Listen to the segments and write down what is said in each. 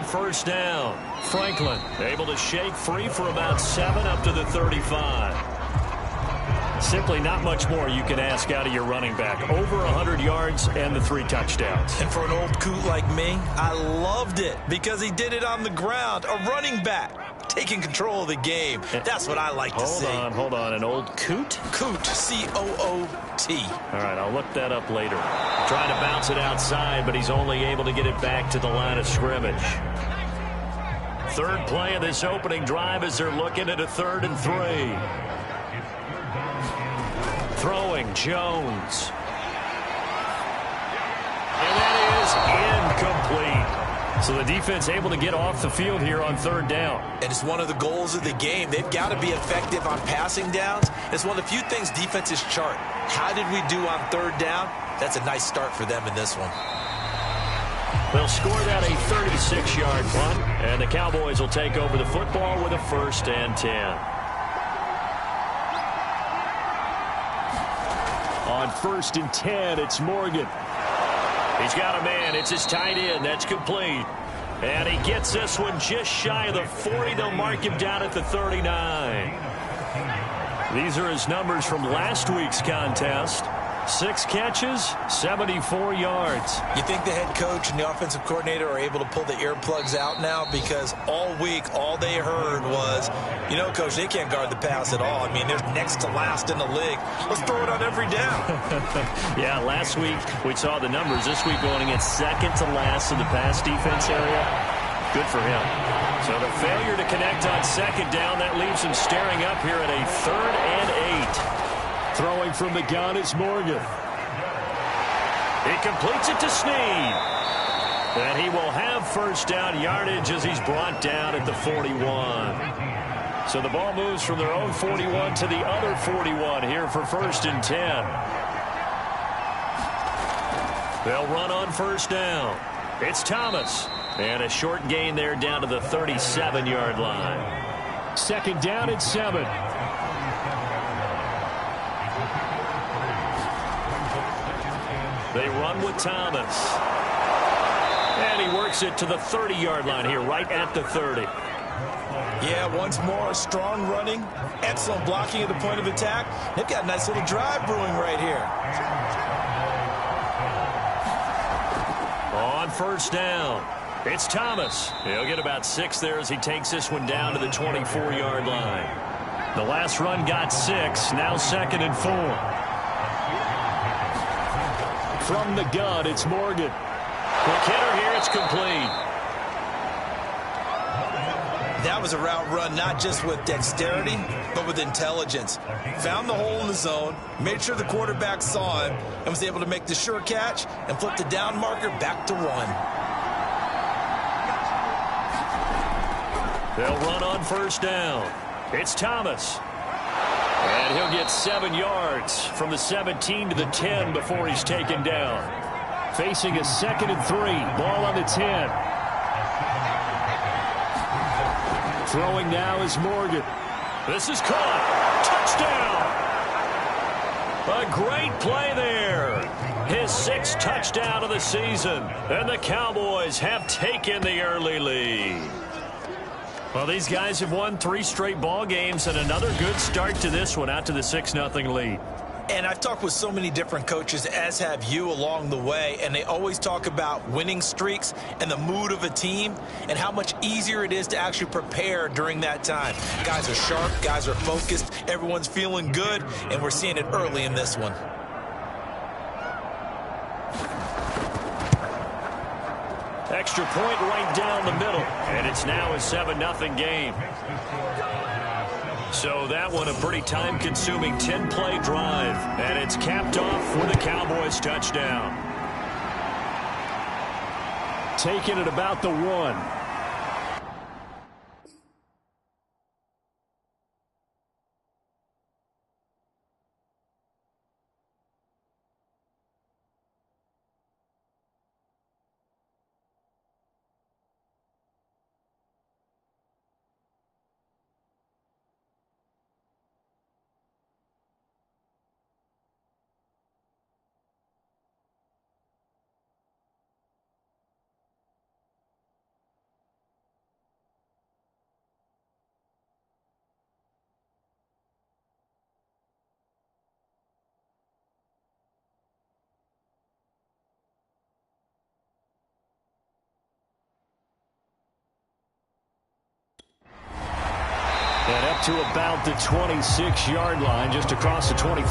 first down. Franklin able to shake free for about 7 up to the 35. Simply not much more you can ask out of your running back. Over 100 yards and the 3 touchdowns. And for an old coot like me, I loved it because he did it on the ground. A running back taking control of the game. That's what I like to see. Hold on. An old coot? Coot, C-O-O-T. All right, I'll look that up later. Trying to bounce it outside, but he's only able to get it back to the line of scrimmage. Third play of this opening drive as they're looking at a 3rd and 3. Throwing, Jones. And that is incomplete. So the defense able to get off the field here on 3rd down. And it's one of the goals of the game. They've got to be effective on passing downs. It's one of the few things defenses chart. How did we do on 3rd down? That's a nice start for them in this one. They'll score that a 36-yard punt, and the Cowboys will take over the football with a 1st and 10. On 1st and 10, it's Morgan. He's got a man. It's his tight end. That's complete. And he gets this one just shy of the 40. They'll mark him down at the 39. These are his numbers from last week's contest. 6 catches, 74 yards. You think the head coach and the offensive coordinator are able to pull the earplugs out now? Because all week, all they heard was, you know, Coach, they can't guard the pass at all. I mean, they're next to last in the league. Let's throw it on every down. Yeah, last week we saw the numbers. This week going against 2nd to last in the pass defense area. Good for him. So the failure to connect on 2nd down, that leaves him staring up here at a 3rd and 8. Throwing from the gun is Morgan. He completes it to Snead. And he will have 1st down yardage as he's brought down at the 41. So the ball moves from their own 41 to the other 41 here for 1st and 10. They'll run on 1st down. It's Thomas. And a short gain there down to the 37-yard line. 2nd down and 7. They run with Thomas. And he works it to the 30-yard line here, right at the 30. Yeah, once more, strong running, excellent blocking at the point of attack. They've got a nice little drive brewing right here. On 1st down, it's Thomas. He'll get about 6 there as he takes this one down to the 24-yard line. The last run got 6, now 2nd and 4. From the gun, it's Morgan. Quick hitter here, it's complete. That was a route run not just with dexterity, but with intelligence. Found the hole in the zone, made sure the quarterback saw him, and was able to make the sure catch and flip the down marker back to 1. They'll run on 1st down. It's Thomas. And he'll get 7 yards from the 17 to the 10 before he's taken down. Facing a 2nd and 3. Ball on the 10. Throwing now is Morgan. This is caught. Touchdown. A great play there. His 6th touchdown of the season. And the Cowboys have taken the early lead. Well, these guys have won 3 straight ball games and another good start to this one out to the 6-0 lead. And I've talked with so many different coaches, as have you, along the way, and they always talk about winning streaks and the mood of a team and how much easier it is to actually prepare during that time. Guys are sharp, guys are focused, everyone's feeling good, and we're seeing it early in this one. Extra point right down the middle, and it's now a 7-0 game. So that one a pretty time-consuming 10-play drive, and it's capped off with a Cowboys touchdown. Taken at about the 1. up to about the 26-yard line, just across the 25.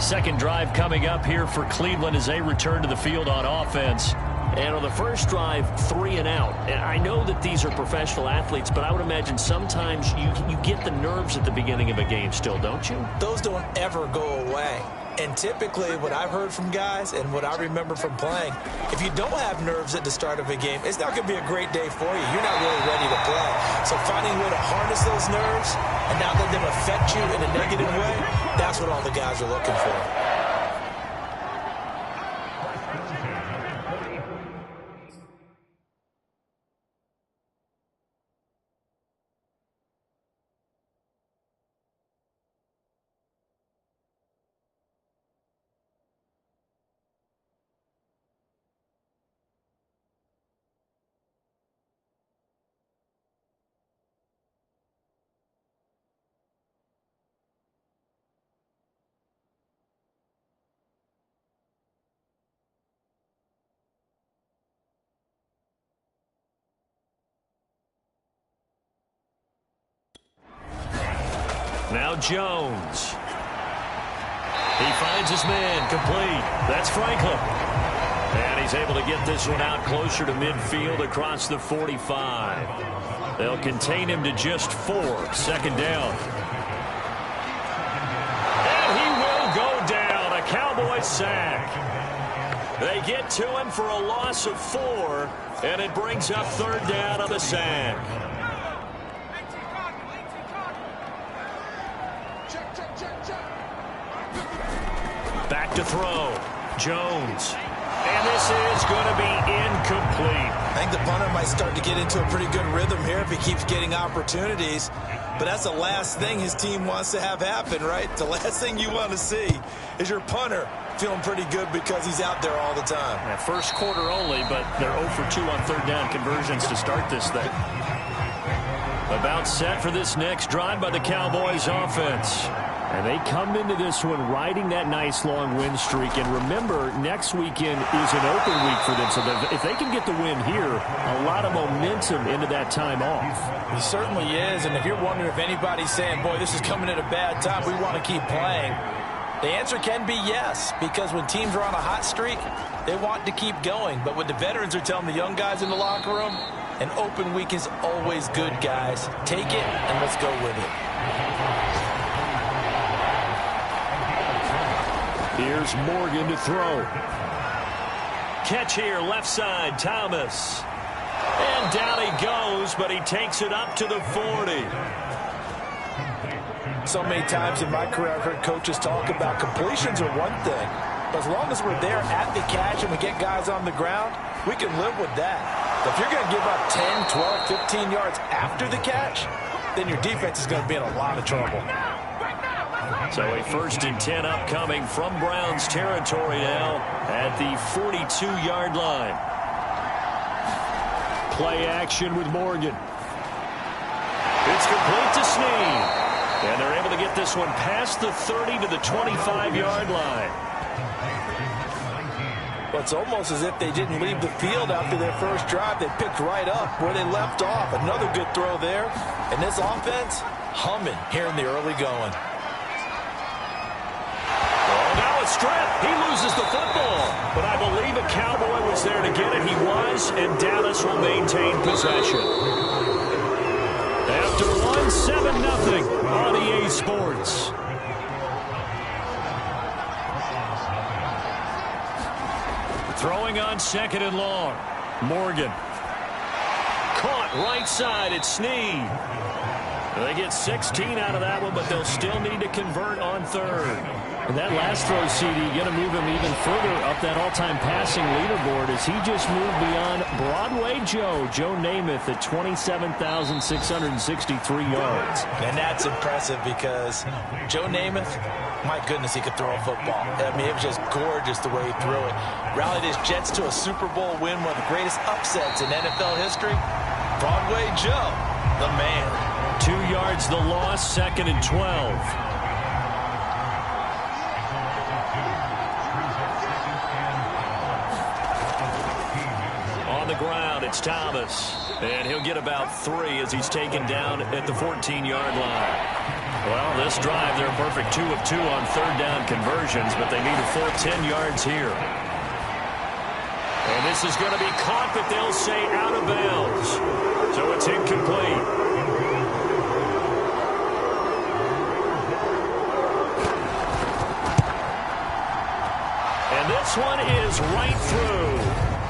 Second drive coming up here for Cleveland as they return to the field on offense. And on the first drive, 3 and out. And I know that these are professional athletes, but I would imagine sometimes you get the nerves at the beginning of a game still, don't you? Those don't ever go away. And typically what I've heard from guys and what I remember from playing, if you don't have nerves at the start of a game, it's not going to be a great day for you. You're not really ready to play. So finding a way to harness those nerves and not let them affect you in a negative way, that's what all the guys are looking for. Now Jones. He finds his man, complete. That's Franklin. And he's able to get this one out closer to midfield across the 45. They'll contain him to just 4. Second down. And he will go down. A Cowboy sack. They get to him for a loss of 4, and it brings up third down on the sack. Back to throw. Jones. And this is going to be incomplete. I think the punter might start to get into a pretty good rhythm here if he keeps getting opportunities. But that's the last thing his team wants to have happen, right? The last thing you want to see is your punter feeling pretty good because he's out there all the time. Yeah, first quarter only, but they're 0 for 2 on third down conversions to start this thing. About set for this next drive by the Cowboys offense. And they come into this one riding that nice long win streak. And remember, next weekend is an open week for them. So if they can get the win here, a lot of momentum into that time off. He certainly is. And if you're wondering if anybody's saying, boy, this is coming at a bad time, we want to keep playing, the answer can be yes. Because when teams are on a hot streak, they want to keep going. But what the veterans are telling the young guys in the locker room, an open week is always good, guys. Take it and let's go with it. Here's Morgan to throw. Catch here, left side, Thomas. And down he goes, but he takes it up to the 40. So many times in my career, I've heard coaches talk about completions are one thing. But as long as we're there at the catch and we get guys on the ground, we can live with that. But if you're going to give up 10, 12, 15 yards after the catch, then your defense is going to be in a lot of trouble. So a 1st and 10 upcoming from Browns territory now at the 42-yard line. Play action with Morgan. It's complete to Snead. And they're able to get this one past the 30 to the 25-yard line. Well, it's almost as if they didn't leave the field after their first drive. They picked right up where they left off. Another good throw there. And this offense, humming here in the early going. Now a strip. He loses the football. But I believe a Cowboy was there to get it. He was, and Dallas will maintain possession. After 1-7-0 on EA Sports. Throwing on 2nd and long. Morgan. Caught right side at Snead. They get 16 out of that one, but they'll still need to convert on 3rd. And that last throw, CD, going to move him even further up that all-time passing leaderboard as he just moved beyond Broadway Joe Namath at 27,663 yards. And that's impressive because Joe Namath, my goodness, he could throw a football. I mean, it was just gorgeous the way he threw it. Rallied his Jets to a Super Bowl win, one of the greatest upsets in NFL history. Broadway Joe, the man. 2 yards the loss, 2nd and 12. On the ground, it's Thomas. And he'll get about 3 as he's taken down at the 14-yard line. Well, this drive, they're a perfect 2 of 2 on third down conversions, but they need a full 10 yards here. And this is going to be caught, but they'll say out of bounds. So it's incomplete. And this one is right through.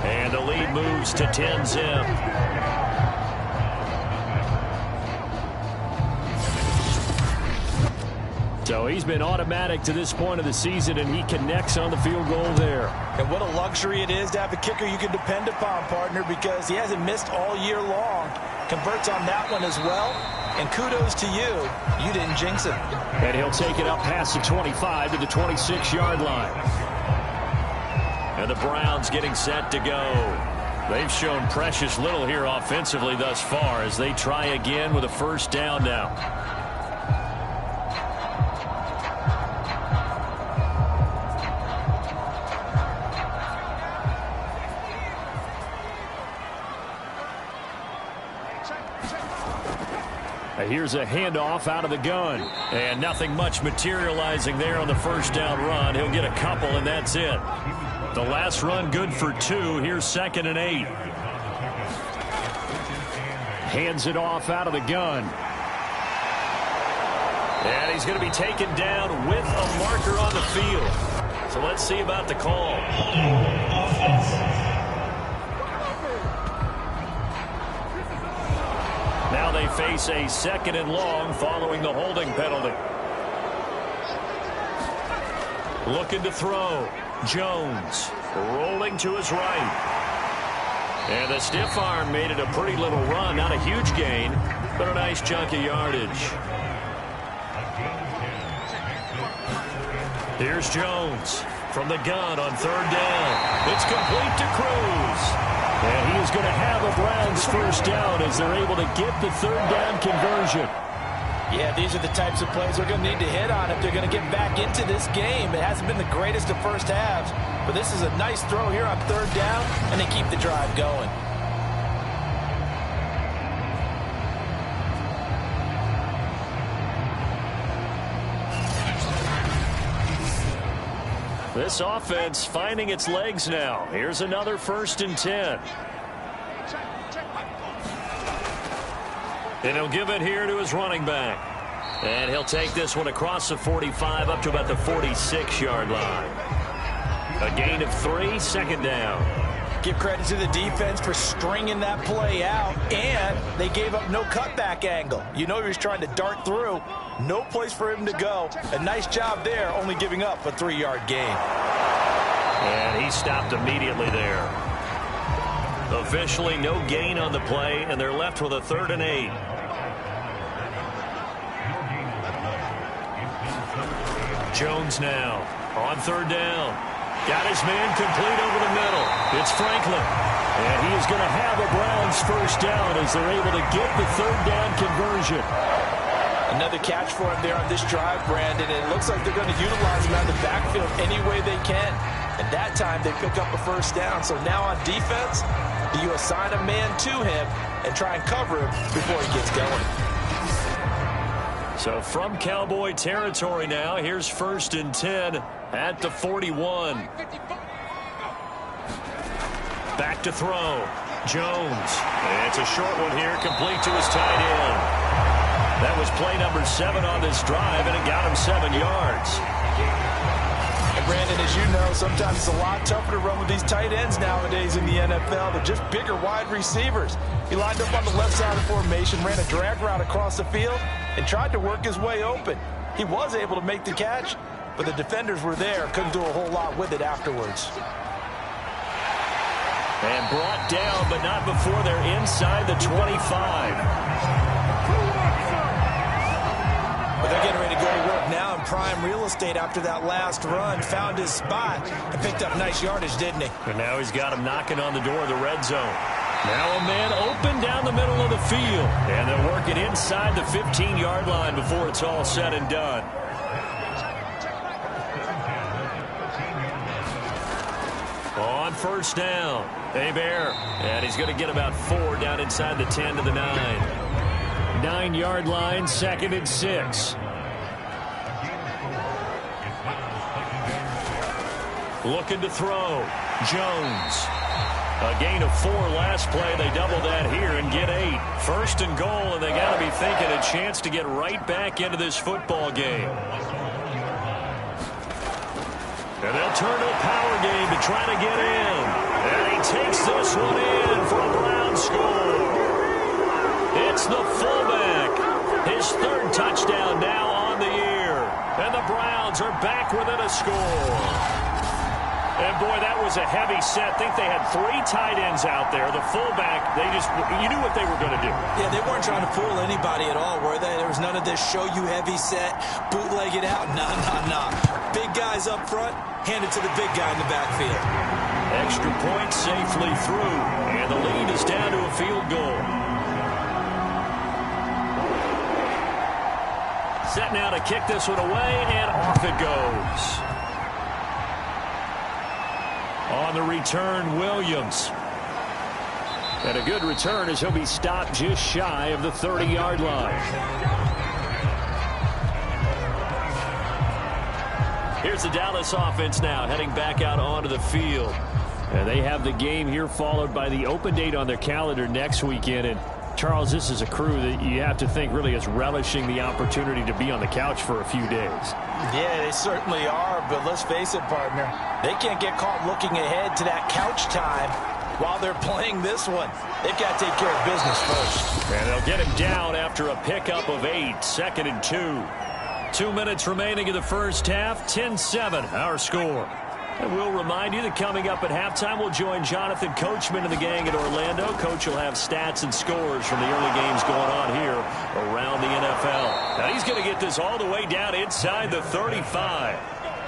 And the lead moves to 10-zip. So he's been automatic to this point of the season, and he connects on the field goal there. And what a luxury it is to have a kicker you can depend upon, partner, because he hasn't missed all year long. Converts on that one as well. And kudos to you. You didn't jinx him. And he'll take it up past the 25 to the 26-yard line. And the Browns getting set to go. They've shown precious little here offensively thus far as they try again with a first down now. Here's a handoff out of the gun. And nothing much materializing there on the first down run. He'll get a couple, and that's it. The last run good for 2. Here's 2nd and 8. Hands it off out of the gun. And he's going to be taken down with a marker on the field. So let's see about the call. Now they face a 2nd and long following the holding penalty. Looking to throw. Jones rolling to his right. And the stiff arm made it a pretty little run. Not a huge gain, but a nice chunk of yardage. Here's Jones from the gun on 3rd down. It's complete to Cruz. And he is going to have a Browns first down as they're able to get the 3rd down conversion. Yeah, these are the types of plays they're going to need to hit on if they're going to get back into this game. It hasn't been the greatest of first halves, but this is a nice throw here on 3rd down, and they keep the drive going. This offense finding its legs now. Here's another 1st and 10. And he'll give it here to his running back. And he'll take this one across the 45 up to about the 46-yard line. A gain of 3, 2nd down. Give credit to the defense for stringing that play out, and they gave up no cutback angle. You know he was trying to dart through. No place for him to go. A nice job there, only giving up a 3-yard gain. And he stopped immediately there. Officially no gain on the play, and they're left with a 3rd and 8. Jones now on 3rd down. Got his man complete over the middle. It's Franklin. And he is going to have a Browns first down as they're able to get the 3rd down conversion. Another catch for him there on this drive, Brandon. And it looks like they're going to utilize him out of the backfield any way they can. And that time they pick up a first down. So now on defense, do you assign a man to him and try and cover him before he gets going? So from Cowboy territory now, here's 1st and 10 at the 41. Back to throw. Jones. And it's a short one here, complete to his tight end. That was play number 7 on this drive, and it got him 7 yards. And Brandon, as you know, sometimes it's a lot tougher to run with these tight ends nowadays in the NFL. They're just bigger wide receivers. He lined up on the left side of the formation, ran a drag route across the field, and tried to work his way open. He was able to make the catch, but the defenders were there, couldn't do a whole lot with it afterwards. And brought down, but not before they're inside the 25. But they're getting ready to go to work now in prime real estate after that last run. Found his spot and picked up nice yardage, didn't he? And now he's got him knocking on the door of the red zone. Now a man open down the middle of the field. And they'll work it inside the 15-yard line before it's all said and done. On on first down. Hebert, and he's going to get about 4 down inside the 10 to the 9. 9-yard line, 2nd and 6. Looking to throw. Jones. A gain of 4 last play. They double that here and get 8. 1st and goal, and they got to be thinking a chance to get right back into this football game. And they'll turn to a power game to try to get in. And he takes this one in for a Brown score. It's the fullback. His 3rd touchdown now on the year. And the Browns are back within a score. And, boy, that was a heavy set. I think they had 3 tight ends out there. The fullback, you knew what they were going to do. Yeah, they weren't trying to fool anybody at all, were they? There was none of this show-you heavy set, bootleg it out. Nah. Big guys up front, hand it to the big guy in the backfield. Extra point safely through, and the lead is down to a field goal. Set now to kick this one away, and off it goes. On the return, Williams. And a good return as he'll be stopped just shy of the 30-yard line. Here's the Dallas offense now heading back out onto the field. And they have the game here followed by the open date on their calendar next weekend. And Charles, this is a crew that you have to think really is relishing the opportunity to be on the couch for a few days. Yeah, they certainly are, but let's face it, partner. They can't get caught looking ahead to that couch time while they're playing this one. They've got to take care of business first. And they'll get him down after a pickup of 8, 2nd and 2. 2 minutes remaining in the first half, 10-7, our score. And we'll remind you that coming up at halftime, we'll join Jonathan Coachman and the gang at Orlando. Coach will have stats and scores from the early games going on here around the NFL. Now he's going to get this all the way down inside the 35.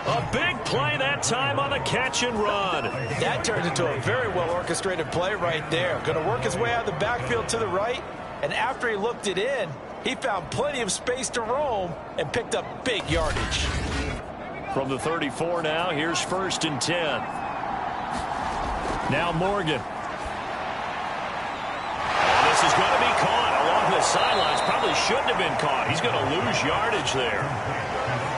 A big play that time on the catch and run. That turned into a very well-orchestrated play right there. Going to work his way out of the backfield to the right, and after he looked it in, he found plenty of space to roam and picked up big yardage. From the 34 now, here's 1st and 10. Now Morgan. And this is going to be caught along the sidelines. Probably shouldn't have been caught. He's going to lose yardage there.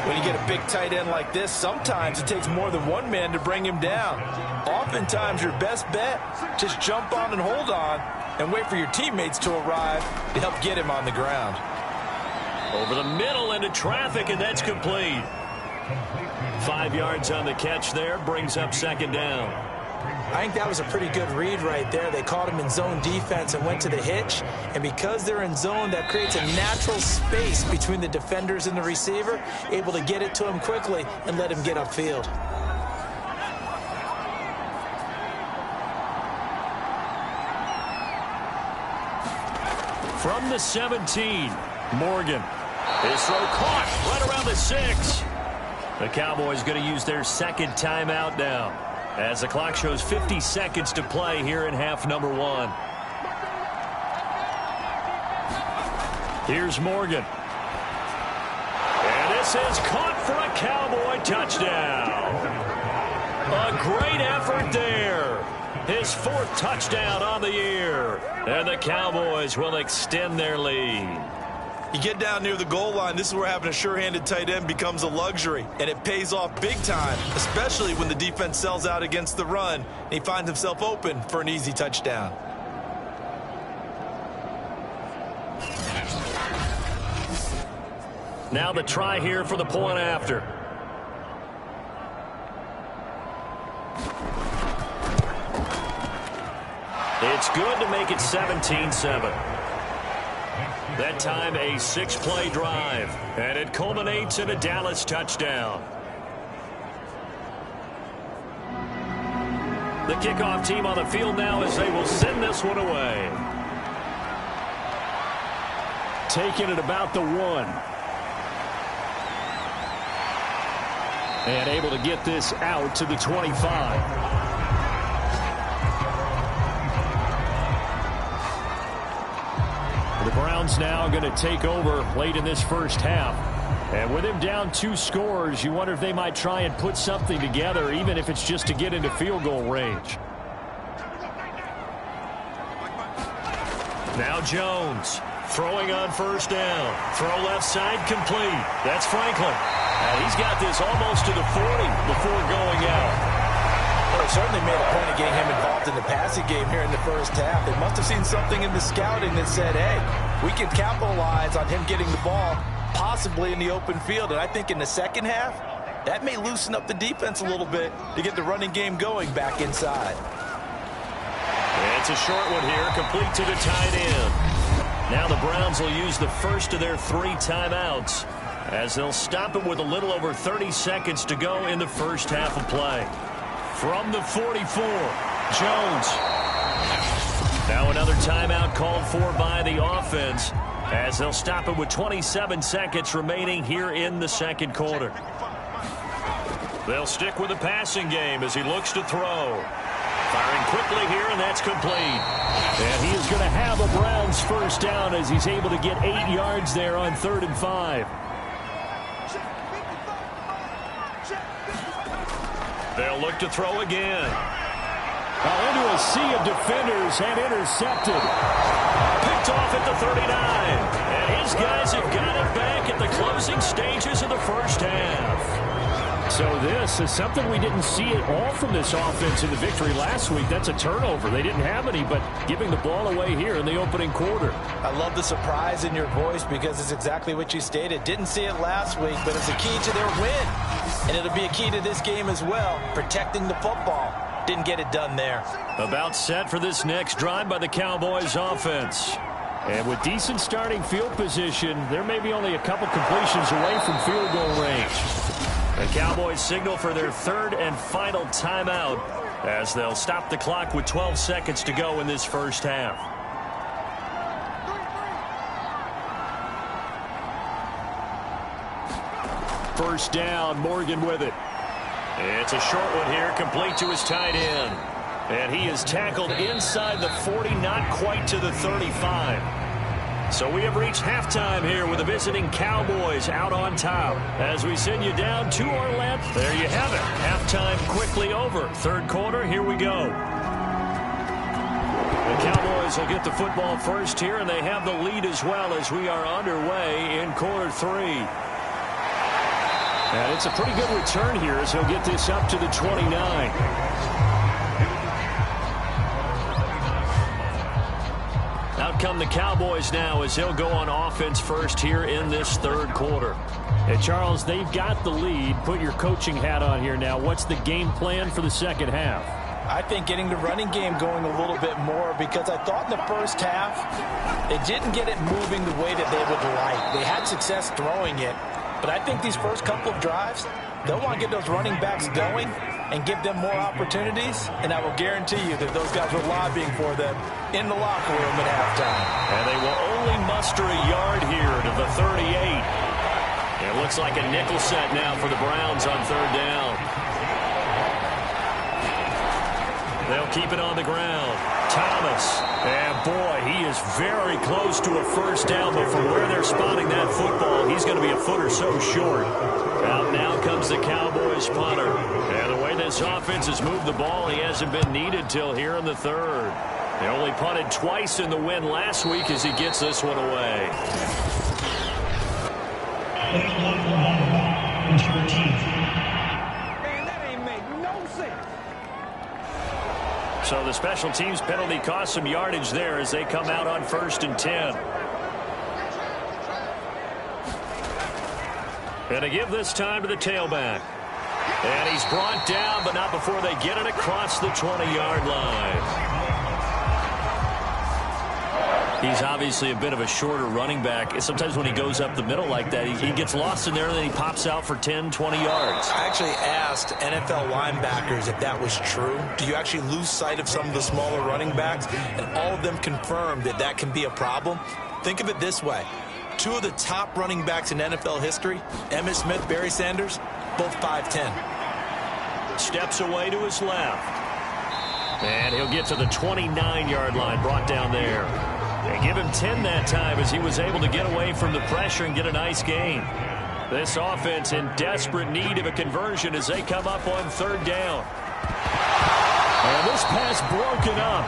When you get a big tight end like this, sometimes it takes more than one man to bring him down. Oftentimes, your best bet, just jump on and hold on and wait for your teammates to arrive to help get him on the ground. Over the middle into traffic, and that's complete. 5 yards on the catch there, brings up 2nd down. I think that was a pretty good read right there. They caught him in zone defense and went to the hitch. And because they're in zone, that creates a natural space between the defenders and the receiver, able to get it to him quickly and let him get upfield. From the 17, Morgan. His throw caught right around the 6. The Cowboys going to use their 2nd timeout now as the clock shows 50 seconds to play here in half number 1. Here's Morgan. And this is caught for a Cowboy touchdown. A great effort there. His 4th touchdown on the year. And the Cowboys will extend their lead. You get down near the goal line, this is where having a sure-handed tight end becomes a luxury, and it pays off big time, especially when the defense sells out against the run, and he finds himself open for an easy touchdown. Now the try here for the point after. It's good to make it 17-7. That time a 6-play drive, and it culminates in a Dallas touchdown. The kickoff team on the field now as they will send this one away. Taking it about the 1. And able to get this out to the 25. The Browns now going to take over late in this first half. And with him down 2 scores, you wonder if they might try and put something together, even if it's just to get into field goal range. Now Jones throwing on first down. Throw left side complete. That's Franklin. And he's got this almost to the 40 before going out. Well, they certainly made a point of getting him involved in the passing game here in the first half. They must have seen something in the scouting that said, hey, we can capitalize on him getting the ball possibly in the open field. And I think in the second half, that may loosen up the defense a little bit to get the running game going back inside. It's a short one here, complete to the tight end. Now the Browns will use the first of their 3 timeouts as they'll stop it with a little over 30 seconds to go in the first half of play. From the 44, Jones. Now another timeout called for by the offense as they'll stop it with 27 seconds remaining here in the second quarter. They'll stick with the passing game as he looks to throw. Firing quickly here, and that's complete. And he is going to have a Browns first down as he's able to get 8 yards there on 3rd and 5. They'll look to throw again. Into a sea of defenders and intercepted. Picked off at the 39. And his guys have got it back at the closing stages of the first half. So this is something we didn't see at all from this offense in the victory last week. That's a turnover. They didn't have any, but giving the ball away here in the opening quarter. I love the surprise in your voice because it's exactly what you stated. Didn't see it last week, but it's a key to their win. And it'll be a key to this game as well, protecting the football. Didn't get it done there. About set for this next drive by the Cowboys offense. And with decent starting field position, there may be only a couple completions away from field goal range. The Cowboys signal for their 3rd and final timeout as they'll stop the clock with 12 seconds to go in this first half. First down, Morgan with it. It's a short one here, complete to his tight end. And he is tackled inside the 40, not quite to the 35. So we have reached halftime here with the visiting Cowboys out on top. As we send you down to our left, there you have it. Halftime quickly over. 3rd quarter, here we go. The Cowboys will get the football first here, and they have the lead as well as we are underway in quarter 3. And it's a pretty good return here as he'll get this up to the 29. Out come the Cowboys now as they'll go on offense first here in this 3rd quarter. Hey, Charles, they've got the lead. Put your coaching hat on here now. What's the game plan for the second half? I think getting the running game going a little bit more because I thought in the first half they didn't get it moving the way that they would like. They had success throwing it, but I think these first couple of drives, they'll want to get those running backs going and give them more opportunities, and I will guarantee you that those guys were lobbying for them in the locker room at halftime. And they will only muster a yard here to the 38. It looks like a nickel set now for the Browns on 3rd down. They'll keep it on the ground. Thomas, and boy, he is very close to a first down, but from where they're spotting that football, he's going to be a foot or so short. Out now comes the Cowboys punter. And the way this offense has moved the ball, he hasn't been needed till here in the 3rd. They only punted twice in the win last week as he gets this one away. Man, that ain't make no sense. So the special teams penalty cost some yardage there as they come out on 1st and 10. And to give this time to the tailback. And he's brought down, but not before they get it across the 20-yard line. He's obviously a bit of a shorter running back. Sometimes when he goes up the middle like that, he gets lost in there and then he pops out for 10, 20 yards. I actually asked NFL linebackers if that was true. Do you actually lose sight of some of the smaller running backs? And all of them confirmed that that can be a problem. Think of it this way. 2 of the top running backs in NFL history, Emmitt Smith, Barry Sanders, both 5'10". Steps away to his left. And he'll get to the 29-yard line, brought down there. They give him 10 that time as he was able to get away from the pressure and get a nice gain. This offense in desperate need of a conversion as they come up on 3rd down. And this pass broken up.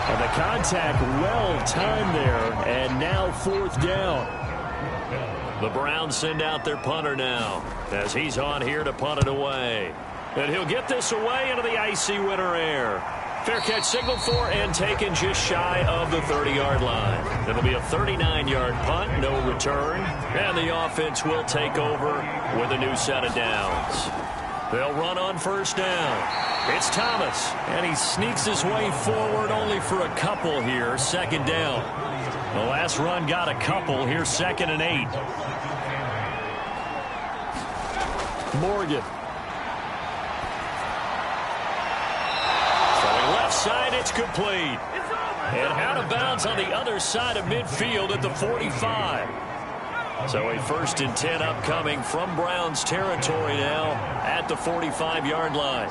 And the contact well timed there. And now 4th down. The Browns send out their punter now as he's on here to punt it away. And he'll get this away into the icy winter air. Fair catch signal for and taken just shy of the 30-yard line. It'll be a 39-yard punt, no return. And the offense will take over with a new set of downs. They'll run on 1st down. It's Thomas, and he sneaks his way forward only for a couple here, 2nd down. The last run got a couple. Here's 2nd and 8. Morgan. Throwing left side, it's complete. And out of bounds on the other side of midfield at the 45. So a 1st and 10 upcoming from Browns territory now at the 45-yard line.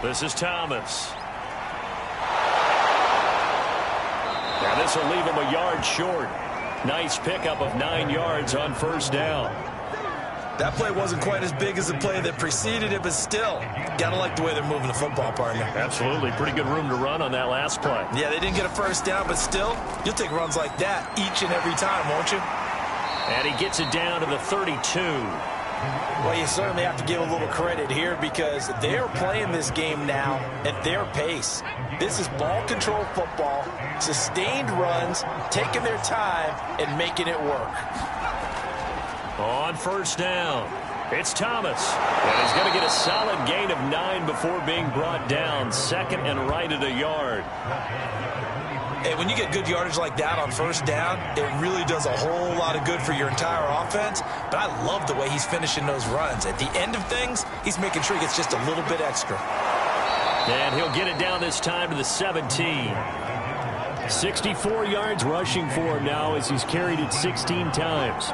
This is Thomas. And this will leave him a yard short. Nice pickup of 9 yards on 1st down. That play wasn't quite as big as the play that preceded it, but still, gotta like the way they're moving the football, partner. Absolutely. Pretty good room to run on that last play. Yeah, they didn't get a 1st down, but still, you'll take runs like that each and every time, won't you? And he gets it down to the 32. Well, you certainly have to give a little credit here because they're playing this game now at their pace. This is ball control football, sustained runs, taking their time, and making it work. On 1st down, it's Thomas. And he's going to get a solid gain of 9 before being brought down. 2nd and right at a yard. Hey, when you get good yardage like that on 1st down, it really does a whole lot of good for your entire offense. But I love the way he's finishing those runs. At the end of things, he's making sure he gets just a little bit extra. And he'll get it down this time to the 17. 64 yards rushing for him now as he's carried it 16 times.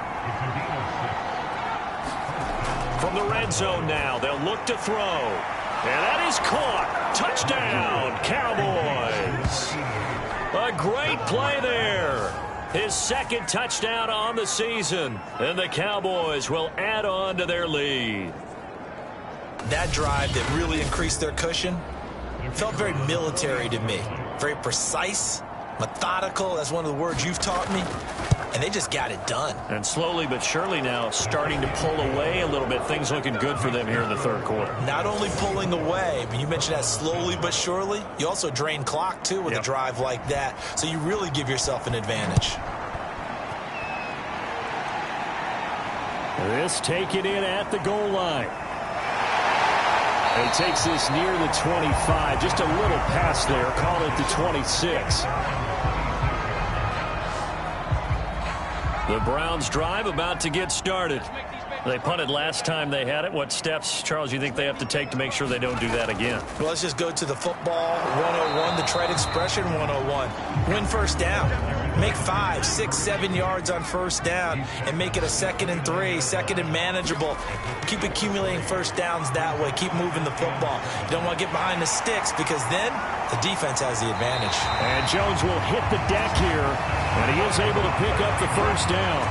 From the red zone now, they'll look to throw. And that is caught. Touchdown, Cowboys. A great play there. His 2nd touchdown on the season. And the Cowboys will add on to their lead. That drive that really increased their cushion felt very military to me. Very precise, methodical. That's one of the words you've taught me. And they just got it done. And slowly but surely now starting to pull away a little bit. Things looking good for them here in the 3rd quarter. Not only pulling away, but you mentioned that slowly but surely. You also drain clock, too, with a drive like that. So you really give yourself an advantage. This taken in at the goal line. He takes this near the 25. Just a little pass there. Call it the 26. The Browns drive about to get started. They punted last time they had it. What steps, Charles, you think they have to take to make sure they don't do that again? Well, let's just go to the football 101, the trade expression 101. Win 1st down. Make 5, 6, 7 yards on 1st down and make it a 2nd and 3, 2nd and manageable. Keep accumulating 1st downs that way. Keep moving the football. You don't want to get behind the sticks because then the defense has the advantage. And Jones will hit the deck here, and he is able to pick up the 1st down.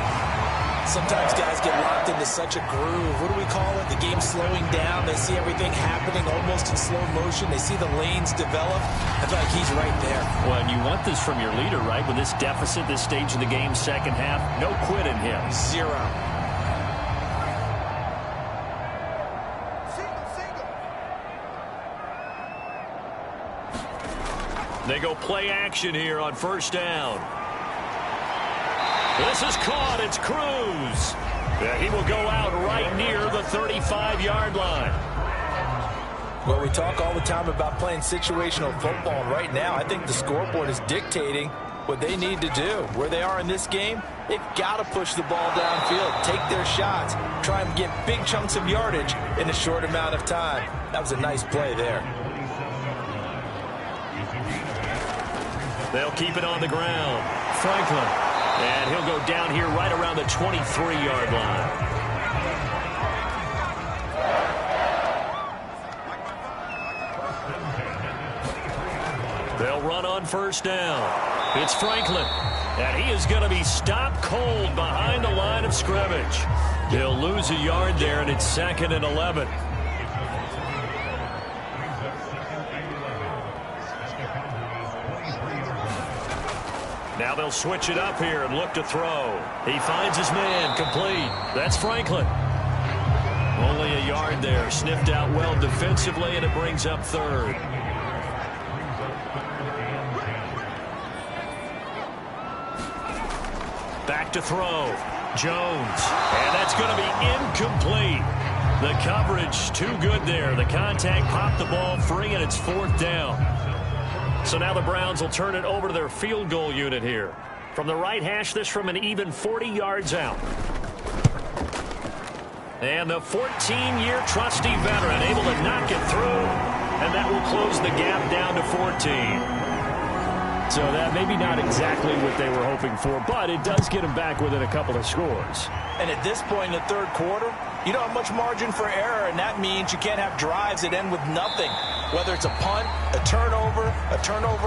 Sometimes guys get locked into such a groove. What do we call it? The game slowing down. They see everything happening almost in slow motion. They see the lanes develop. I feel like he's right there. Well, and you want this from your leader, right? With this deficit, this stage of the game, 2nd half, no quit in him. 0. They go play action here on 1st down. This is caught. It's Cruz. He will go out right near the 35-yard line. Well, we talk all the time about playing situational football. Right now, I think the scoreboard is dictating what they need to do. Where they are in this game, they've got to push the ball downfield, take their shots, try and get big chunks of yardage in a short amount of time. That was a nice play there. They'll keep it on the ground. Franklin. And he'll go down here right around the 23-yard line. They'll run on 1st down. It's Franklin. And he is going to be stopped cold behind the line of scrimmage. He'll lose a yard there, and it's 2nd and 11. Now they'll switch it up here and look to throw. He finds his man, complete. That's Franklin. Only a yard there, sniffed out well defensively, and it brings up 3rd. Back to throw. Jones. And that's going to be incomplete. The coverage too good there. The contact popped the ball free, and it's 4th down. So now the Browns will turn it over to their field goal unit here. From the right hash, this from an even 40 yards out. And the 14-year trusty veteran able to knock it through. And that will close the gap down to 14. So that maybe not exactly what they were hoping for, but it does get them back within a couple of scores. And at this point in the 3rd quarter, you don't have much margin for error, and that means you can't have drives that end with nothing. Whether it's a punt, a turnover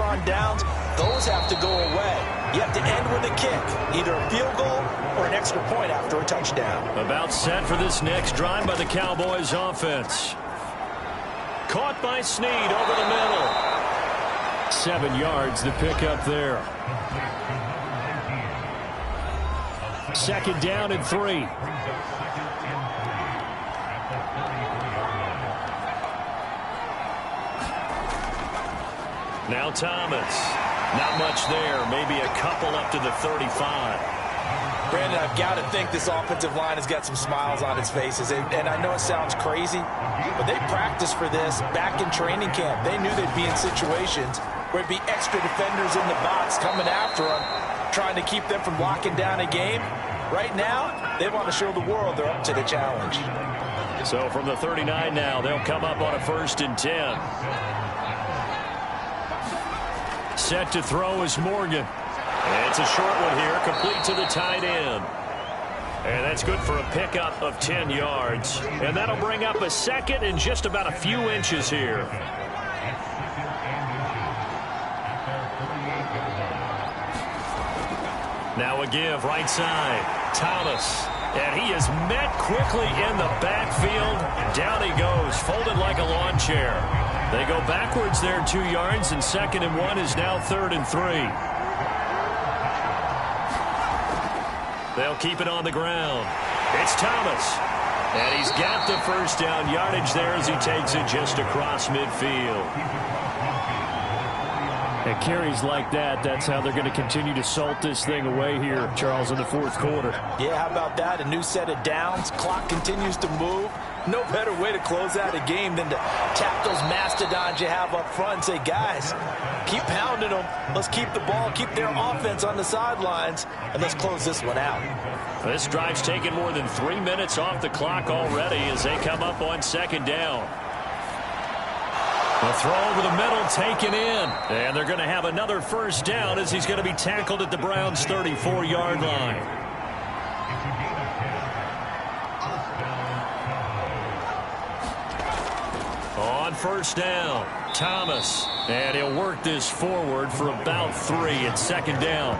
on downs, those have to go away. You have to end with a kick, either a field goal or an extra point after a touchdown. About set for this next drive by the Cowboys offense. Caught by Snead over the middle. 7 yards to pick up there. 2nd down and 3. Now Thomas. Not much there. Maybe a couple up to the 35. Brandon, I've got to think this offensive line has got some smiles on its faces. And I know it sounds crazy, but they practiced for this back in training camp. They knew they'd be in situations where it'd be extra defenders in the box coming after them, trying to keep them from locking down a game. Right now, they want to show the world they're up to the challenge. So from the 39 now, they'll come up on a 1st and 10. Set to throw is Morgan. And it's a short one here, complete to the tight end. And that's good for a pickup of 10 yards. And that'll bring up a 2nd and just about a few inches here. Now a give, right side. Thomas. And he is met quickly in the backfield. Down he goes, folded like a lawn chair. They go backwards there 2 yards, and 2nd and 1 is now 3rd and 3. They'll keep it on the ground. It's Thomas. And he's got the 1st down yardage there as he takes it just across midfield. And carries like that, that's how they're going to continue to salt this thing away here, Charles, in the 4th quarter. Yeah, how about that? A new set of downs. Clock continues to move. No better way to close out a game than to tap those mastodons you have up front and say, guys, keep pounding them. Let's keep the ball, keep their offense on the sidelines, and let's close this one out. This drive's taken more than 3 minutes off the clock already as they come up on 2nd down. The throw over the middle taken in. And they're going to have another 1st down as he's going to be tackled at the Browns' 34-yard line. On 1st down, Thomas. And he'll work this forward for about 3 at 2nd down.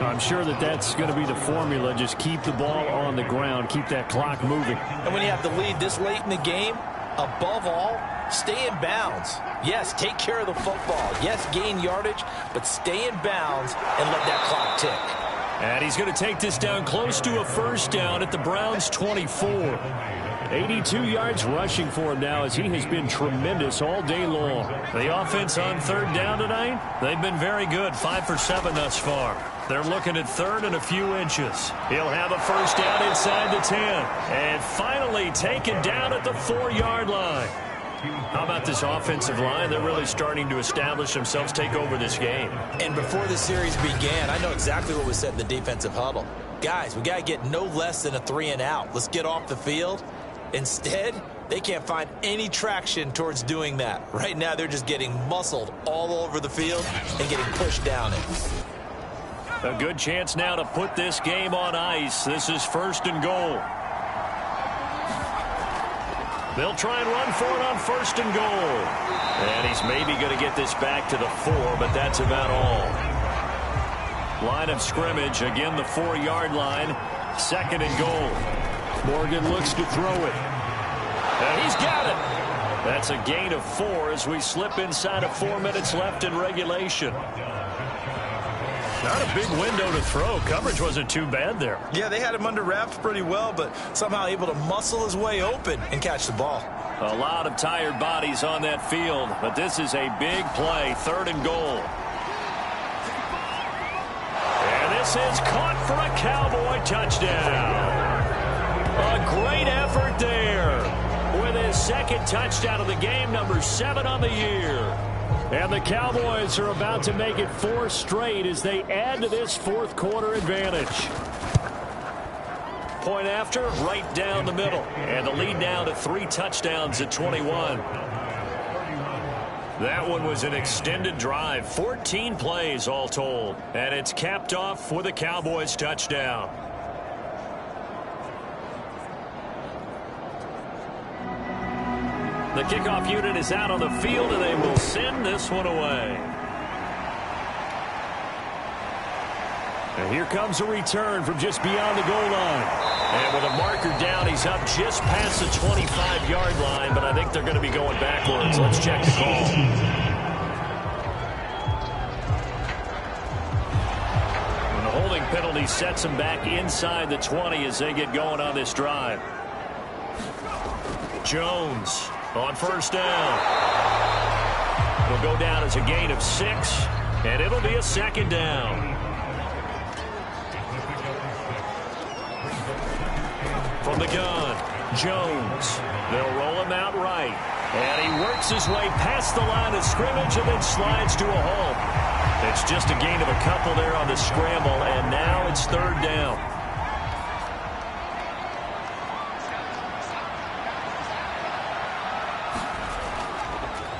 I'm sure that that's going to be the formula. Just keep the ball on the ground. Keep that clock moving. And when you have the lead this late in the game, above all, stay in bounds. Yes, take care of the football. Yes, gain yardage, but stay in bounds and let that clock tick. And he's going to take this down close to a 1st down at the Browns' 24. 82 yards rushing for him now as he has been tremendous all day long. The offense on 3rd down tonight, they've been very good, 5 for 7 thus far. They're looking at 3rd and a few inches. He'll have a 1st down inside the 10. And finally taken down at the 4-yard line. How about this offensive line? They're really starting to establish themselves, take over this game. And before the series began, I know exactly what was said in the defensive huddle. Guys, we got to get no less than a 3 and out. Let's get off the field. Instead, they can't find any traction towards doing that. Right now, they're just getting muscled all over the field and getting pushed down it. A good chance now to put this game on ice. This is 1st and goal. They'll try and run for it on 1st and goal. And he's maybe going to get this back to the 4, but that's about all. Line of scrimmage, again the 4-yard line. 2nd and goal. Morgan looks to throw it. And he's got it. That's a gain of 4 as we slip inside of 4 minutes left in regulation. Not a big window to throw. Coverage wasn't too bad there. Yeah, they had him under wraps pretty well, but somehow able to muscle his way open and catch the ball. A lot of tired bodies on that field, but this is a big play. 3rd and goal. And this is caught for a Cowboy touchdown. A great effort there with his 2nd touchdown of the game, number 7 on the year. And the Cowboys are about to make it 4 straight as they add to this 4th quarter advantage. Point after, right down the middle. And the lead now to 3 touchdowns at 21. That one was an extended drive, 14 plays all told. And it's capped off with a Cowboys touchdown. The kickoff unit is out on the field, and they will send this one away. And here comes a return from just beyond the goal line. And with a marker down, he's up just past the 25-yard line, but I think they're going to be going backwards. Let's check the call. And the holding penalty sets them back inside the 20 as they get going on this drive. Jones on 1st down. It'll go down as a gain of 6, and it'll be a 2nd down. From the gun, Jones. They'll roll him out right. And he works his way past the line of scrimmage and then slides to a hole. It's just a gain of a couple there on the scramble, and now it's 3rd down.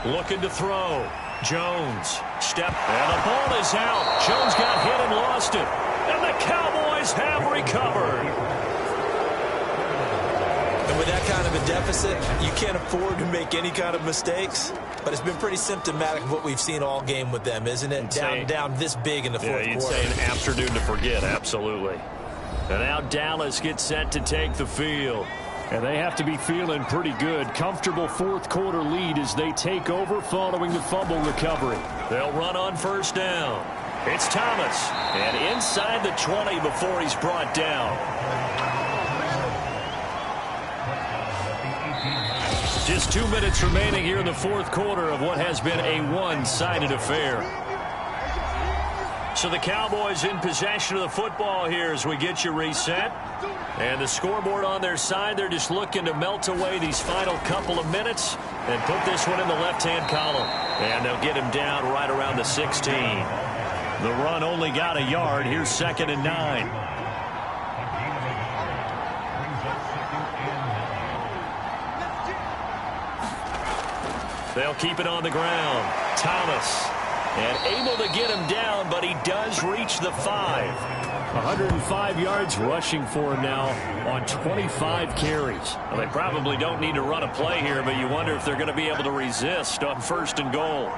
Looking to throw. Jones. Step. And the ball is out. Jones got hit and lost it. And the Cowboys have recovered. And with that kind of a deficit, you can't afford to make any kind of mistakes. But it's been pretty symptomatic of what we've seen all game with them, isn't it? Down this big in the 4th quarter. Yeah, you'd say an afternoon to forget. Absolutely. And now Dallas gets set to take the field. And they have to be feeling pretty good. Comfortable 4th quarter lead as they take over following the fumble recovery. They'll run on 1st down. It's Thomas. And inside the 20 before he's brought down. Just 2 minutes remaining here in the 4th quarter of what has been a one-sided affair. So the Cowboys in possession of the football here as we get you reset. And the scoreboard on their side, they're just looking to melt away these final couple of minutes and put this one in the left-hand column. And they'll get him down right around the 16. The run only got a yard. Here's 2nd and 9. They'll keep it on the ground. Thomas. And able to get him down, but he does reach the 5. 105 yards rushing for him now on 25 carries. Well, they probably don't need to run a play here, but you wonder if they're going to be able to resist on 1st and goal.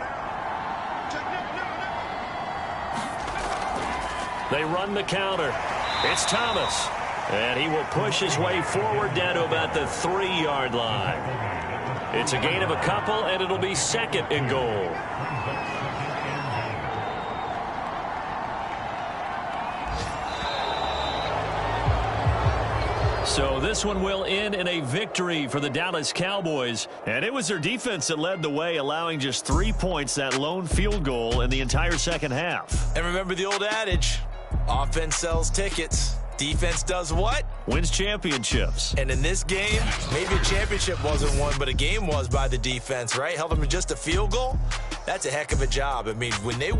They run the counter. It's Thomas. And he will push his way forward down to about the 3-yard line. It's a gain of a couple, and it'll be 2nd and goal. So this one will end in a victory for the Dallas Cowboys. And it was their defense that led the way, allowing just 3 points, that lone field goal in the entire 2nd half. And remember the old adage, offense sells tickets. Defense does what? Wins championships. And in this game, maybe a championship wasn't won, but a game was by the defense, right? Held them to just a field goal. That's a heck of a job. I mean, when they